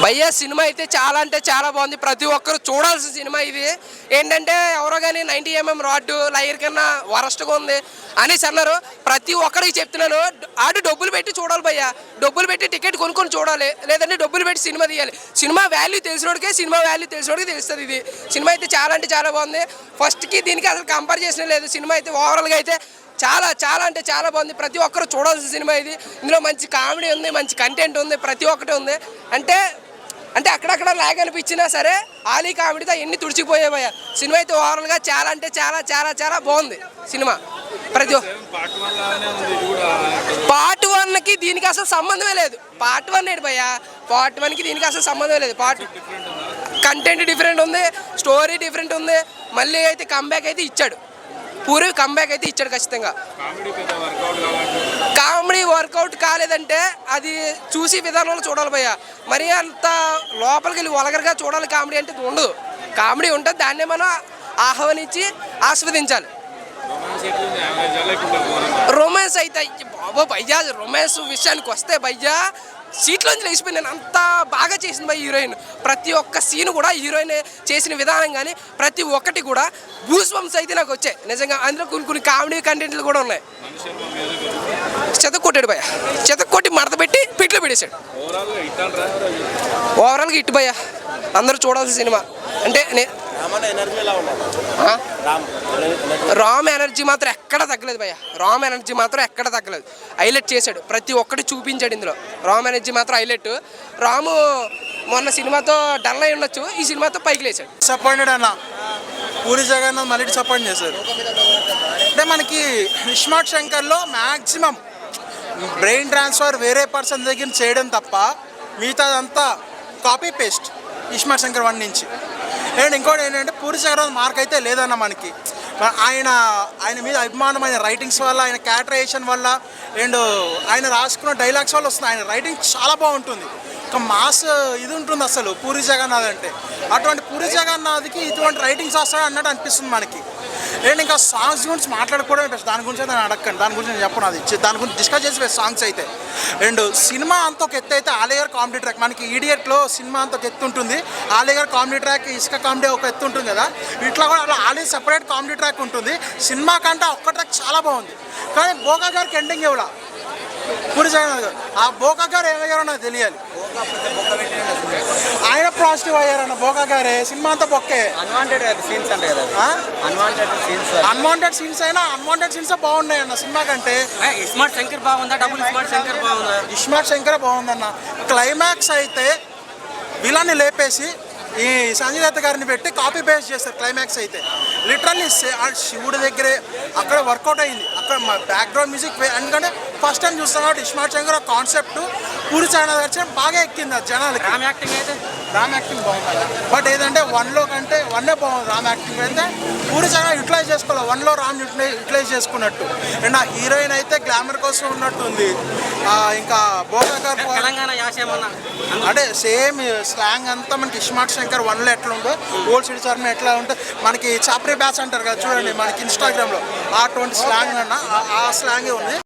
భయ్యా సినిమా అయితే చాలా అంటే చాలా బాగుంది. ప్రతి ఒక్కరు చూడాల్సిన సినిమా ఇది. ఏంటంటే ఎవరో కానీ 90mm రాడ్డు లైర్ కన్నా వరస్ట్గా ఉంది అనేసి అన్నారు. ప్రతి ఒక్కరికి చెప్తున్నాను, ఆడు డబ్బులు పెట్టి చూడాలి భయ్యా. డబ్బులు పెట్టి టికెట్ కొనుక్కొని చూడాలి, లేదంటే డబ్బులు పెట్టి సినిమా తీయాలి. సినిమా వాల్యూ తెలిసినోడికే తెలుస్తుంది. ఇది సినిమా అయితే చాలా అంటే చాలా బాగుంది. ఫస్ట్కి దీనికి అసలు కంపేర్ చేసిన లేదు. సినిమా అయితే ఓవరాల్గా అయితే చాలా చాలా అంటే చాలా బాగుంది. ప్రతి ఒక్కరు చూడాల్సిన సినిమా ఇది. ఇందులో మంచి కామెడీ ఉంది, మంచి కంటెంట్ ఉంది, ప్రతి ఒక్కటి ఉంది. అంటే అక్కడక్కడ లాగ్ అనిపించినా సరే ఆలీ కామెడీతో ఎన్ని తుడిచిపోయాయి. సినిమా అయితే ఓవరాల్గా చాలా అంటే చాలా చాలా చాలా బాగుంది సినిమా. ప్రతి పార్ట్ 1కి దీనికి అసలు సంబంధమే లేదు. పార్ట్ 1 ఏంటి భయ్యా, పార్ట్ 1కి దీనికి అసలు సంబంధమే లేదు. కంటెంట్ డిఫరెంట్ ఉంది, స్టోరీ డిఫరెంట్ ఉంది. మళ్ళీ అయితే కంబ్యాక్ అయితే ఇచ్చాడు, పూరి కంబ్యాక్ అయితే ఇచ్చాడు ఖచ్చితంగా. కామెడీ వర్కౌట్ కాలేదంటే అది చూసి విధానంలో చూడాలి భయ్యా. మరి అంత లోపలికి వెళ్ళి వలగరగా చూడాలి కామెడీ అంటే ఉండదు. కామెడీ ఉంటుంది, దాన్నే మనం ఆహ్వానించి ఆస్వాదించాలి. రొమాన్స్ అయితే బాబో భయ్యా, రొమాన్స్ విషయానికి వస్తే భయ్యా సీట్లోంచి లేచిపోయి నేను అంత బాగా చేసింది భయ్య హీరోయిన్. ప్రతి ఒక్క సీన్ కూడా హీరోయిన్ చేసిన విధానం కానీ ప్రతి ఒక్కటి కూడా గూస్ బంప్స్ అయితే నాకు వచ్చాయి నిజంగా. అందులో కొన్ని కామెడీ కంటెంట్లు కూడా ఉన్నాయి. చెతకొట్టాడు భయ్య, చెతకొట్టి మడత పెట్టి పిట్లో పెట్టేశాడు. ఓవరాల్గా హిట్ భయ్య, అందరూ చూడాల్సిన సినిమా. అంటే రామ్ ఎనర్జీ మాత్రం ఎక్కడ తగ్గలేదు భయ్య. రామ్ ఎనర్జీ మాత్రం ఎక్కడ తగ్గలేదు. హైలైట్ చేశాడు, ప్రతి ఒక్కటి చూపించాడు ఇందులో. రామ్ ఎనర్జీ మాత్రం హైలైట్. రాము మొన్న సినిమాతో డల్ అయి ఉండొచ్చు, ఈ సినిమాతో పైకి లేచాడు. డిసప్పాయింటెడ్ అన్న, పూరి జగన్నాథ్ మళ్ళీ డిసప్పాయింట్ చేశారు. అంటే మనకి ఇస్మార్ట్ శంకర్లో మ్యాక్సిమం బ్రెయిన్ ట్రాన్స్ఫర్ వేరే పర్సన్ దగ్గర చేయడం తప్ప మిగతాదంతా కాపీ పేస్ట్ ఇస్మార్ట్ శంకర్ 1 నుంచి. అండ్ ఇంకోటి ఏంటంటే పూరి జగన్నాథ్ మార్క్ అయితే లేదన్న మనకి. ఆయన మీద అభిమానం, ఆయన రైటింగ్స్ వల్ల, ఆయన క్యారెక్టరైజేషన్ వల్ల, అండ్ ఆయన రాసుకున్న డైలాగ్స్ వల్ల వస్తుంది. ఆయన రైటింగ్ చాలా బాగుంటుంది, ఒక మాస్ ఇది ఉంటుంది అసలు పూరి జగన్నాథ్ అంటే. అటువంటి పూరి జగన్నాథ్కి ఇటువంటి రైటింగ్స్ వస్తాయి అన్నట్టు అనిపిస్తుంది మనకి. అండ్ ఇంకా సాంగ్స్ గురించి మాట్లాడుకోవడమే బెస్ట్. దాని గురించి అయితే నేను అడగండి, దాని గురించి నేను చెప్పను. అది దాని గురించి డిస్కస్ చేసి సాంగ్స్ అయితే. అండ్ సినిమా అంత ఒక ఎత్తు అయితే ఆలిగర్ కామెడీ ట్రాక్, మనకి ఈడియట్లో సినిమా అంత ఒక ఎత్తు ఉంటుంది, ఆలిగర్ కామెడీ ట్రాక్, ఇసుక కామెడీ ఒక ఎత్తు ఉంటుంది కదా. ఇట్లా కూడా అలా ఆలీ సెపరేట్ కామెడీ ట్రాక్ ఉంటుంది. సినిమా కంటే ఒక్క ట్రాక్ చాలా బాగుంది. కానీ బోకా గారికి ఎండింగ్ ఇవ్వాల పూరి జగన్నాథ్ గారు. ఆ బోకా గారు ఏమయ్యారో నాకు తెలియాలి. ఆయన పాజిటివ్ అయ్యారన్న బోకా గారే. సినిమా అంతా బొక్కే. అన్వాంటెడ్ సీన్స్ అయినా అన్వాంటెడ్ సీన్స్ బాగున్నాయి అన్న సినిమా కంటే. ఇస్మార్ట్ శంకర్ బాగుందా, డబుల్ ఇస్మార్ట్ శంకర్ బాగుందా? ఇస్మార్ట్ శంకర్ బాగుందన్న. క్లైమాక్స్ అయితే విలన్ని లేపేసి ఈ సంజయ్ దత్ గారిని పెట్టి కాపీ పేస్ట్ చేస్తారు. క్లైమాక్స్ అయితే లిటరల్లీ శివుడి దగ్గరే అక్కడ వర్కౌట్ అయింది. అక్కడ బ్యాక్గ్రౌండ్ మ్యూజిక్, ఎందుకంటే ఫస్ట్ టైం చూస్తాం కాబట్టి ఇస్మార్ట్ శంకర్ కాన్సెప్ట్ పూరి జగన్నాథ్ గారు బాగా ఎక్కింది అది జనాలకి. రామ్ యాక్టింగ్ బాగుంది. బట్ ఏదంటే 1లో కంటే 1 బాగుంది. రామ్ యాక్టింగ్ అయితే పూరి జగన్నాథ్ యూటిలైజ్ చేసుకోవాలి, 1లో రామ్ యూటిలైజ్ చేసుకున్నట్టు. అండ్ ఆ హీరోయిన్ అయితే గ్లామర్ కోసం ఉన్నట్టు ఉంది. ఇంకా బోకా గారు అంటే సేమ్ స్లాంగ్ అంతా మనకి ఇస్మార్ట్ శంకర్ 1లో ఎట్లా ఉందో, ఓల్డ్ సిటీ సార్ ఎట్లా ఉంటే మనకి చాప్రీ బ్యాచ్ అంటారు కదా చూడండి మనకి ఇన్స్టాగ్రామ్లో, అటువంటి స్లాంగ్ అన్న ఆ స్లాంగే ఉంది.